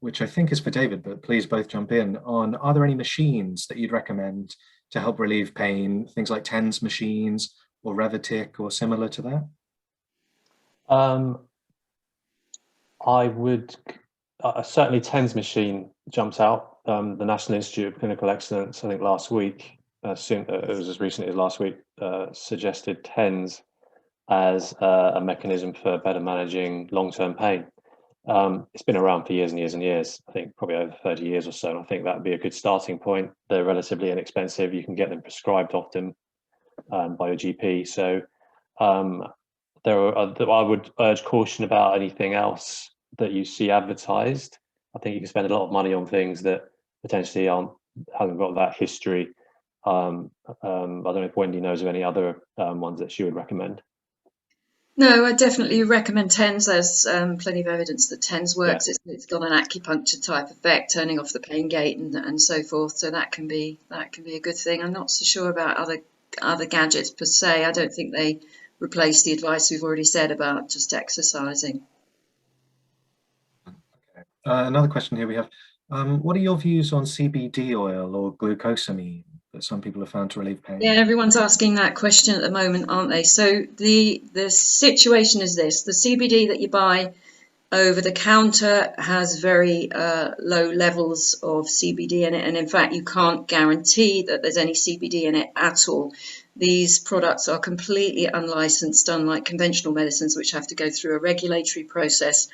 which I think is for David, but please both jump in on, are there any machines that you'd recommend to help relieve pain, things like TENS machines or Revitic or similar to that? I would certainly TENS machine jumps out. The National Institute of Clinical Excellence, I think last week, it was as recently as last week, suggested TENS as a mechanism for better managing long-term pain. It's been around for years and years and years, I think probably over 30 years or so, and I think that would be a good starting point. They're relatively inexpensive. You can get them prescribed often by your GP. So I would urge caution about anything else that you see advertised. I think you can spend a lot of money on things that potentially haven't got that history. I don't know if Wendy knows of any other ones that she would recommend. No, I definitely recommend TENS. There's plenty of evidence that TENS works. Yeah. It's got an acupuncture type effect, turning off the pain gate and so forth. So that can be a good thing. I'm not so sure about other gadgets per se. I don't think they replace the advice we've already said about just exercising. Okay. Another question here we have. What are your views on CBD oil or glucosamine that some people have found to relieve pain? Yeah, everyone's asking that question at the moment, aren't they? So the situation is this: the CBD that you buy over the counter has very low levels of CBD in it, and in fact you can't guarantee that there's any CBD in it at all. These products are completely unlicensed, unlike conventional medicines, which have to go through a regulatory process.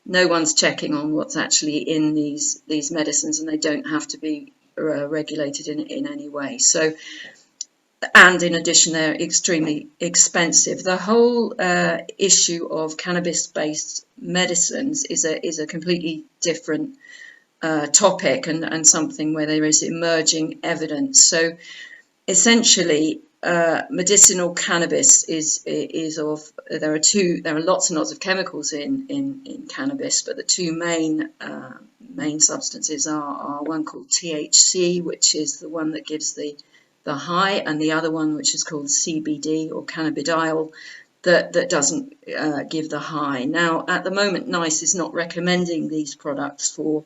No one's checking on what's actually in these medicines, and they don't have to be regulated in any way. So, and in addition, they're extremely expensive. The whole issue of cannabis-based medicines is a completely different topic and something where there is emerging evidence. So, essentially, medicinal cannabis there are lots and lots of chemicals in cannabis, but the two main substances are one called THC, which is the one that gives the high, and the other one which is called CBD or cannabidiol that doesn't give the high. Now, at the moment, NICE is not recommending these products for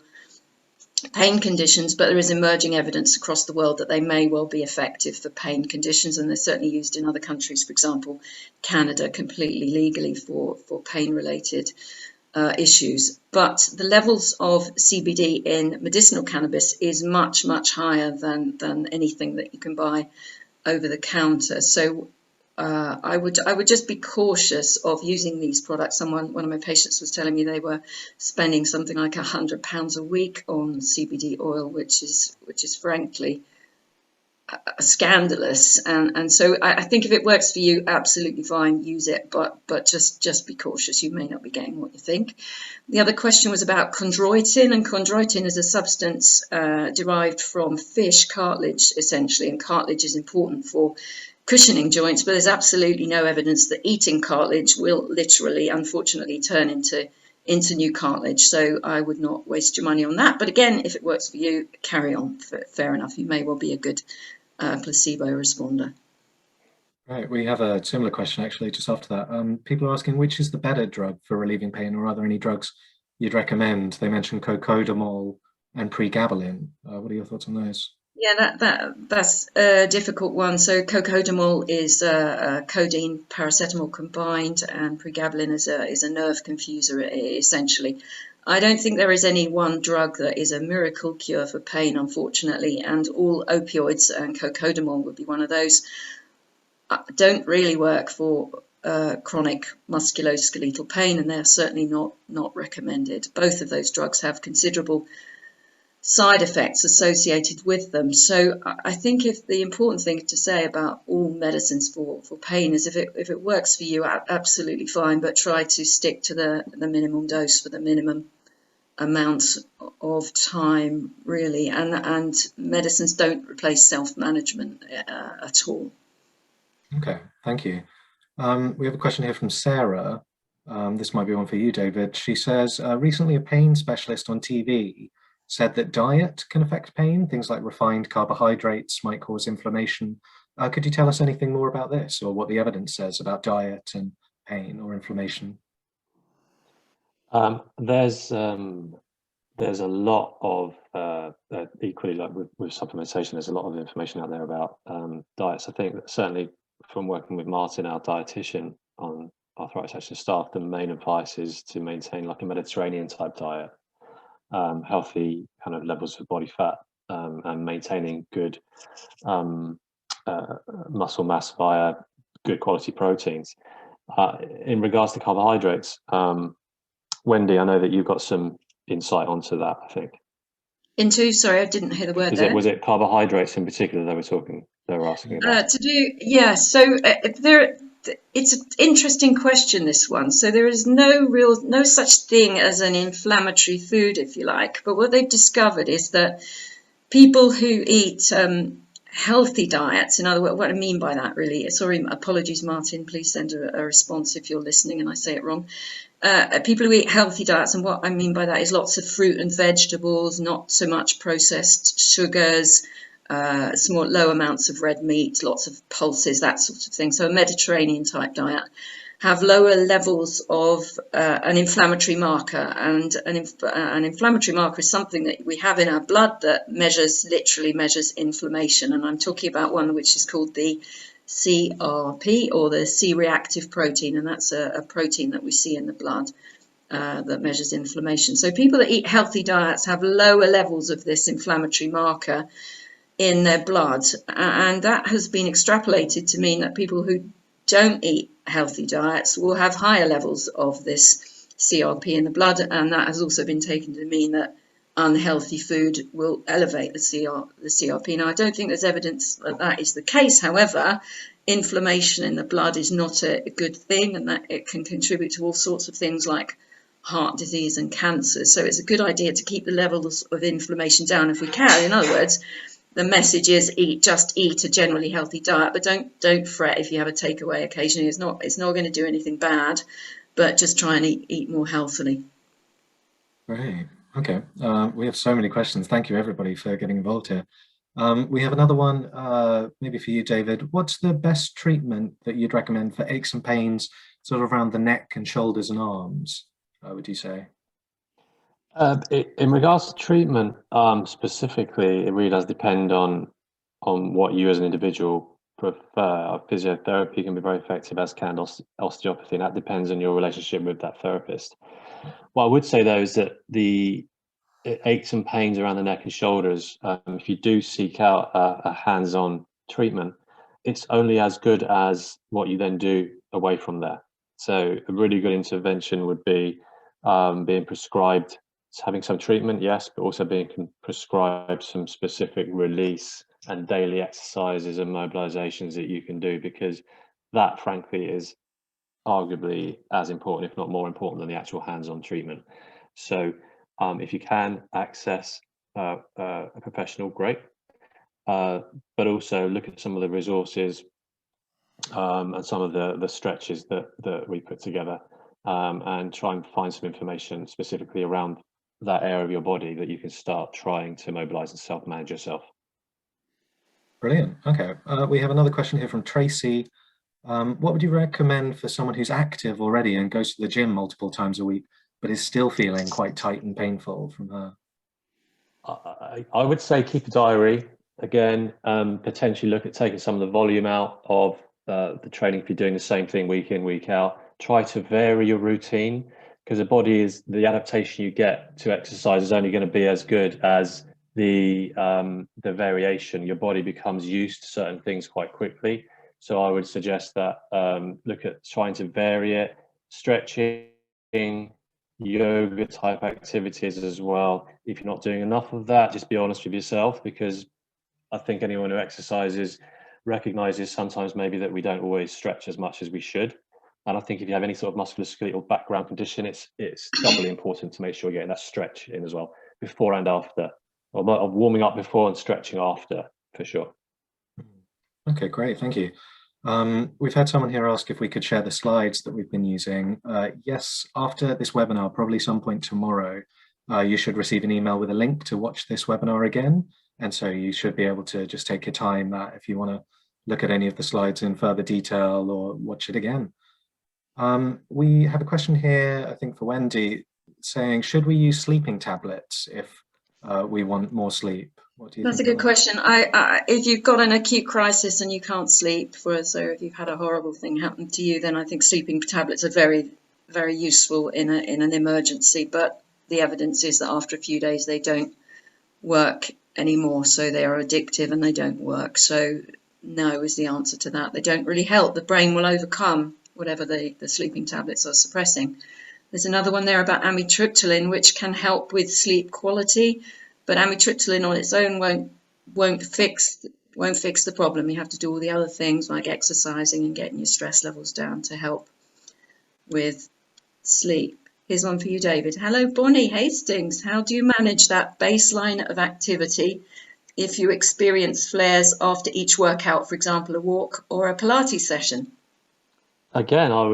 pain conditions, but there is emerging evidence across the world that they may well be effective for pain conditions, and they're certainly used in other countries, for example, Canada, completely legally for pain-related issues. But the levels of CBD in medicinal cannabis is much, much higher than anything that you can buy over the counter. So I would just be cautious of using these products. One of my patients was telling me they were spending something like £100 a week on CBD oil, which is frankly scandalous. And so I think if it works for you, absolutely fine, use it, but just be cautious. You may not be getting what you think. The other question was about chondroitin, and chondroitin is a substance derived from fish cartilage, essentially, and cartilage is important for cushioning joints, but there's absolutely no evidence that eating cartilage will literally, unfortunately, turn into new cartilage. So I would not waste your money on that. But again, if it works for you, carry on. Fair enough. You may well be a good placebo responder. Right, we have a similar question actually just after that. People are asking which is the better drug for relieving pain, or are there any drugs you'd recommend? They mentioned cocodamol and pregabalin. What are your thoughts on those? Yeah, that's a difficult one. So cocodamol is codeine, paracetamol combined, and pregabalin is a nerve confuser essentially. I don't think there is any one drug that is a miracle cure for pain, unfortunately, and all opioids, and cocodamol would be one of those, don't really work for chronic musculoskeletal pain, and they're certainly not recommended. Both of those drugs have considerable side effects associated with them. So I think if the important thing to say about all medicines for pain is if it works for you, absolutely fine, but try to stick to the minimum dose for the minimum amount of time, really. And medicines don't replace self-management at all. Okay, thank you. We have a question here from Sarah. This might be one for you, David. She says, recently a pain specialist on TV said that diet can affect pain. Things like refined carbohydrates might cause inflammation. Could you tell us anything more about this, or what the evidence says about diet and pain or inflammation? There's a lot of, equally like with supplementation, there's a lot of information out there about diets. I think that certainly from working with Martin, our dietitian on Arthritis Action staff, the main advice is to maintain like a Mediterranean type diet, healthy kind of levels of body fat, and maintaining good muscle mass via good quality proteins. In regards to carbohydrates, Wendy, I know that you've got some insight onto that, I think. Sorry, I didn't hear the word there. Was it carbohydrates in particular they were asking about? It's an interesting question, this one. So there is no such thing as an inflammatory food, if you like. But what they've discovered is that people who eat healthy diets, in other words, what I mean by that really, sorry, apologies, Martin, please send a response if you're listening and I say it wrong. People who eat healthy diets, and what I mean by that is lots of fruit and vegetables, not so much processed sugars, low amounts of red meat, lots of pulses, that sort of thing. So a Mediterranean type diet have lower levels of an inflammatory marker, and an inflammatory marker is something that we have in our blood that literally measures inflammation, and I'm talking about one which is called the CRP, or the C-reactive protein, and that's a protein that we see in the blood that measures inflammation. So people that eat healthy diets have lower levels of this inflammatory marker in their blood, and that has been extrapolated to mean that people who don't eat healthy diets will have higher levels of this CRP in the blood, and that has also been taken to mean that unhealthy food will elevate the CRP. Now, I don't think there's evidence that that is the case. However, inflammation in the blood is not a good thing, and that it can contribute to all sorts of things like heart disease and cancer. So it's a good idea to keep the levels of inflammation down if we can. In other words, the message is just eat a generally healthy diet, but don't fret if you have a takeaway occasionally. It's not going to do anything bad, but just try and eat more healthily. Great. Okay. We have so many questions. Thank you, everybody, for getting involved here. We have another one, maybe for you, David. What's the best treatment that you'd recommend for aches and pains sort of around the neck and shoulders and arms, would you say? In regards to treatment, specifically, it really does depend on what you as an individual prefer. Physiotherapy can be very effective, as can osteopathy, and that depends on your relationship with that therapist. What I would say, though, is that the aches and pains around the neck and shoulders, if you do seek out a hands-on treatment, it's only as good as what you then do away from there. So a really good intervention would be being prescribed, having some treatment, yes, but also being prescribed some specific release and daily exercises and mobilizations that you can do, because that, frankly, is arguably as important, if not more important, than the actual hands-on treatment. So if you can access a professional, great, but also look at some of the resources and some of the stretches that we put together, and try and find some information specifically around that area of your body that you can start trying to mobilize and self-manage yourself. Brilliant. Okay. We have another question here from Tracy. What would you recommend for someone who's active already and goes to the gym multiple times a week, but is still feeling quite tight and painful from her? I would say keep a diary. Again, potentially look at taking some of the volume out of the training if you're doing the same thing week in, week out. Try to vary your routine, because the adaptation you get to exercise is only going to be as good as the variation. Your body becomes used to certain things quite quickly. So I would suggest that look at trying to vary it, stretching, yoga type activities as well. If you're not doing enough of that, just be honest with yourself, because I think anyone who exercises recognizes sometimes maybe that we don't always stretch as much as we should. And I think if you have any sort of musculoskeletal background condition, it's doubly important to make sure you're getting that stretch in as well, before and after, or warming up before and stretching after, for sure. Okay, great, thank you. We've had someone here ask if we could share the slides that we've been using. Yes, after this webinar, probably some point tomorrow, you should receive an email with a link to watch this webinar again. And so you should be able to just take your time if you want to look at any of the slides in further detail or watch it again. We have a question here, I think for Wendy, saying, should we use sleeping tablets if we want more sleep? What do you That's a think good question. If you've got an acute crisis and you can't sleep, so if you've had a horrible thing happen to you, then I think sleeping tablets are very, very useful in an emergency. But the evidence is that after a few days they don't work anymore, so they are addictive and they don't work. So no is the answer to that. They don't really help. The brain will overcome whatever the sleeping tablets are suppressing. There's another one there about amitriptyline, which can help with sleep quality, but amitriptyline on its own won't fix the problem. You have to do all the other things like exercising and getting your stress levels down to help with sleep. Here's one for you, David. Hello, Bonnie Hastings. How do you manage that baseline of activity if you experience flares after each workout, for example, a walk or a Pilates session? Again, I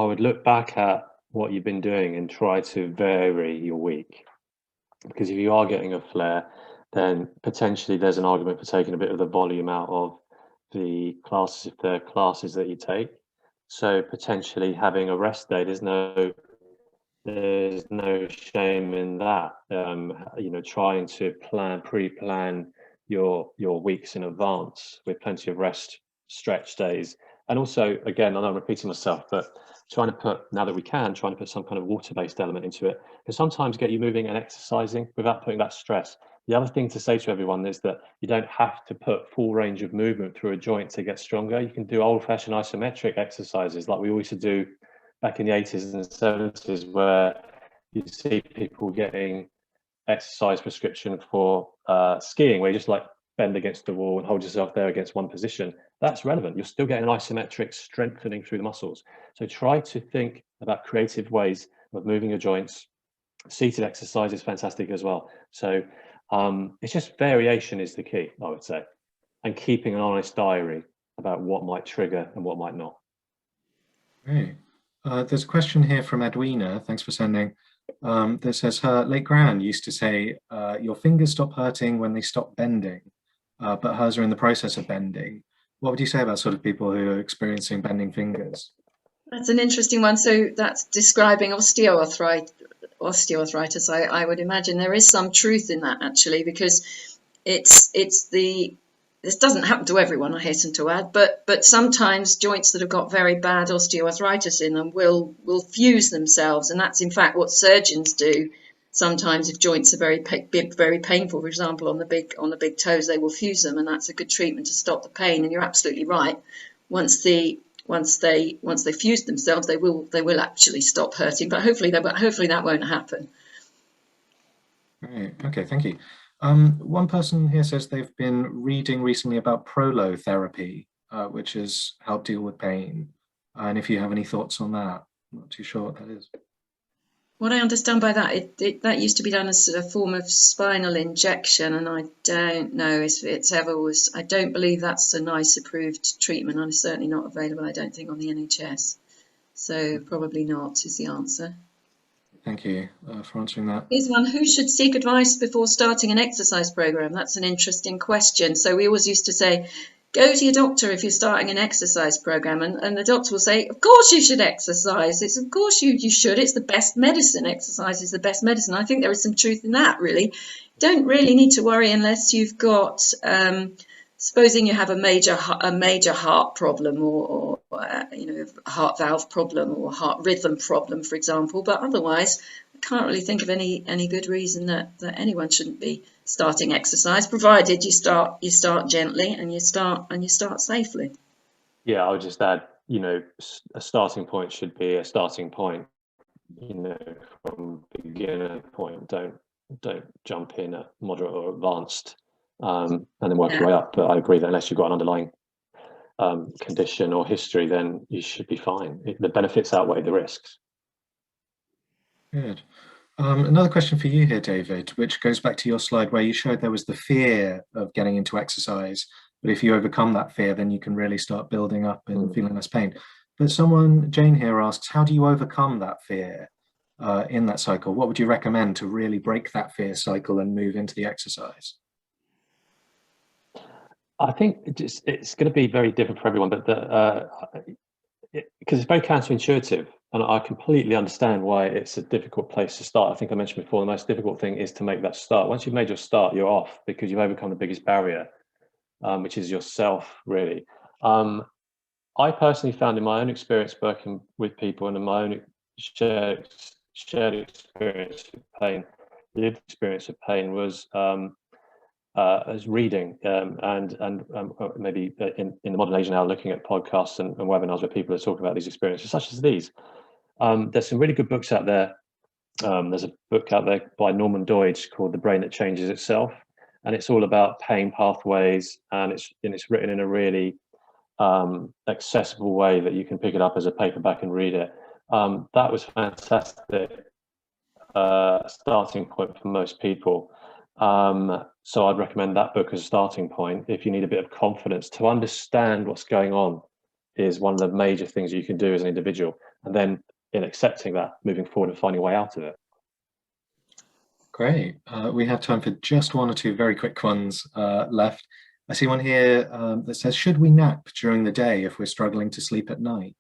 would look back at what you've been doing and try to vary your week. Because if you are getting a flare, then potentially there's an argument for taking a bit of the volume out of the classes, if they're classes that you take. So potentially having a rest day, there's no shame in that. Trying to pre-plan your weeks in advance with plenty of rest, stretch days. And also, again, I know I'm repeating myself, but trying to put some kind of water-based element into it, because sometimes get you moving and exercising without putting that stress. The other thing to say to everyone is that you don't have to put full range of movement through a joint to get stronger. You can do old-fashioned isometric exercises like we used to do back in the 80s and 70s, where you see people getting exercise prescription for skiing, where you just like bend against the wall and hold yourself there against one position. That's relevant. You're still getting an isometric strengthening through the muscles. So try to think about creative ways of moving your joints. Seated exercise is fantastic as well. So it's just variation is the key, I would say, and keeping an honest diary about what might trigger and what might not. Great. There's a question here from Edwina, thanks for sending, that says her late gran used to say, your fingers stop hurting when they stop bending, but hers are in the process of bending. What would you say about sort of people who are experiencing bending fingers? That's an interesting one. So that's describing osteoarthritis. I would imagine there is some truth in that, actually, because this doesn't happen to everyone, I hasten to add, but sometimes joints that have got very bad osteoarthritis in them will fuse themselves, and that's in fact what surgeons do. Sometimes if joints are very painful, for example, on the big toes, they will fuse them, and that's a good treatment to stop the pain. And you're absolutely right. Once they fuse themselves, they will actually stop hurting. But hopefully that won't happen. Right. Okay. Thank you. One person here says they've been reading recently about Prolotherapy, which has helped deal with pain. And if you have any thoughts on that, I'm not too sure what that is. What I understand by that, that used to be done as a form of spinal injection, and I don't know if it's ever was. I don't believe that's a NICE approved treatment. I'm certainly not available, I don't think, on the NHS. So probably not is the answer. Thank you for answering that. Here's one. Who should seek advice before starting an exercise program? That's an interesting question. So we always used to say, go to your doctor if you're starting an exercise program, and the doctor will say, of course you should exercise. Of course you should. It's the best medicine. Exercise is the best medicine. I think there is some truth in that, really. You don't really need to worry unless you've got supposing you have a major heart problem or a heart valve problem or heart rhythm problem, for example. But otherwise, I can't really think of any good reason that anyone shouldn't be starting exercise, provided you start gently and you start safely. Yeah, I would just add, a starting point should be a starting point. From beginner point, don't jump in at moderate or advanced and then work your way up. But I agree that unless you've got an underlying condition or history, then you should be fine. The benefits outweigh the risks. Good. Another question for you here, David, which goes back to your slide where you showed there was the fear of getting into exercise, but if you overcome that fear, then you can really start building up and feeling less pain. But Jane here asks, how do you overcome that fear in that cycle? What would you recommend to really break that fear cycle and move into the exercise? I think it's going to be very different for everyone, but because it's very counterintuitive, and I completely understand why it's a difficult place to start. I think I mentioned before, the most difficult thing is to make that start. Once you've made your start, you're off because you've overcome the biggest barrier, which is yourself, really. I personally found in my own experience working with people and in my own shared experience of pain, lived experience of pain was as reading and maybe in the modern age now looking at podcasts and webinars where people are talking about these experiences such as these. There's some really good books out there. There's a book out there by Norman Doidge called The Brain That Changes Itself, and it's all about pain pathways, and it's written in a really accessible way that you can pick it up as a paperback and read it. That was fantastic starting point for most people. So I'd recommend that book as a starting point. If you need a bit of confidence to understand what's going on, is one of the major things you can do as an individual, and then in accepting that, moving forward and finding a way out of it. Great. We have time for just one or two very quick ones left. I see one here that says, should we nap during the day if we're struggling to sleep at night?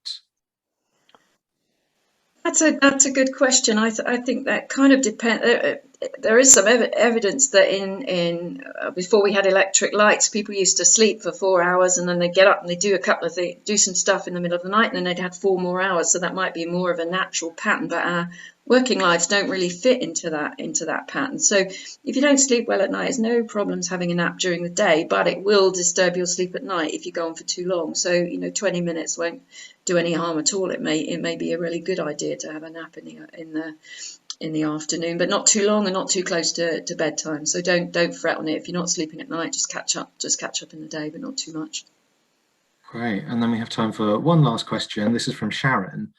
That's a good question. I think that kind of depends. There is some evidence that in before we had electric lights, people used to sleep for 4 hours and then they get up and they do a couple of things, do some stuff in the middle of the night, and then they'd had 4 more hours. So that might be more of a natural pattern, but our working lives don't really fit into that pattern. So if you don't sleep well at night, there's no problems having a nap during the day, but it will disturb your sleep at night if you go on for too long. So 20 minutes won't do any harm at all. It may be a really good idea to have a nap in the afternoon, but not too long and not too close to bedtime. So don't fret on it. If you're not sleeping at night, just catch up in the day, but not too much. Great. And then we have time for one last question. This is from Sharon.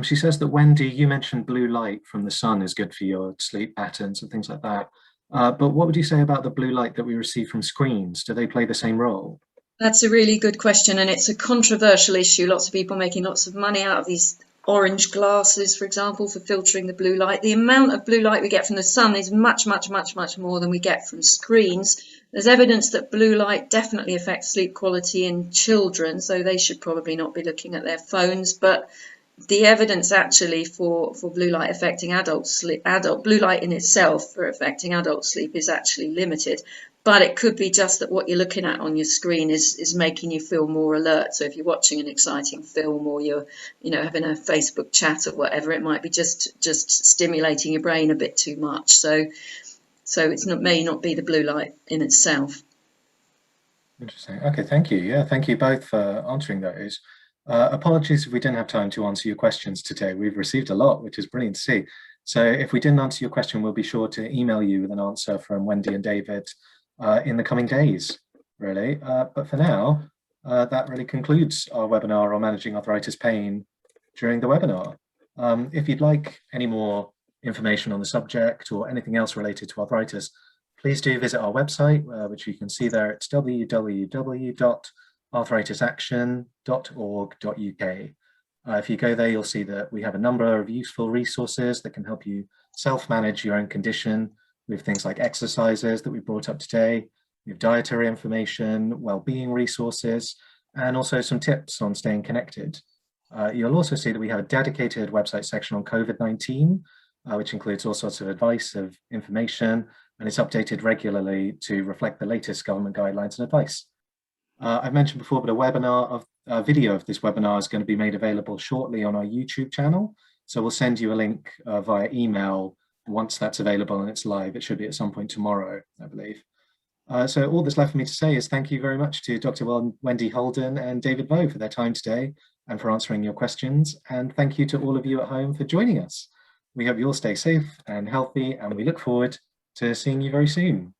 She says that, Wendy, you mentioned blue light from the sun is good for your sleep patterns and things like that. But what would you say about the blue light that we receive from screens? Do they play the same role? That's a really good question, and it's a controversial issue. Lots of people making lots of money out of these orange glasses, for example, for filtering the blue light. The amount of blue light we get from the sun is much, much, much, much more than we get from screens. There's evidence that blue light definitely affects sleep quality in children, so they should probably not be looking at their phones. But the evidence actually for blue light affecting adult sleep, blue light in itself for affecting adult sleep is actually limited. But it could be just that what you're looking at on your screen is making you feel more alert. So if you're watching an exciting film or you're, having a Facebook chat or whatever, it might be just stimulating your brain a bit too much. So may not be the blue light in itself. Interesting. Okay, thank you. Yeah, thank you both for answering those. Apologies if we didn't have time to answer your questions today. We've received a lot, which is brilliant to see. So if we didn't answer your question, we'll be sure to email you with an answer from Wendy and David in the coming days, really. But for now, that really concludes our webinar on managing arthritis pain during the webinar. If you'd like any more information on the subject or anything else related to arthritis, please do visit our website, which you can see there. It's www.arthritis.action.org.uk. If you go there, you'll see that we have a number of useful resources that can help you self-manage your own condition. We have things like exercises that we brought up today. We have dietary information, well-being resources, and also some tips on staying connected. You'll also see that we have a dedicated website section on COVID-19, which includes all sorts of advice, of information, and it's updated regularly to reflect the latest government guidelines and advice. I've mentioned before, but a video of this webinar is going to be made available shortly on our YouTube channel. So we'll send you a link via email once that's available and it's live. It should be at some point tomorrow, I believe. So all that's left for me to say is thank you very much to Dr. Wendy, Holden and David Vaux for their time today and for answering your questions. And thank you to all of you at home for joining us. We hope you all stay safe and healthy, and we look forward to seeing you very soon.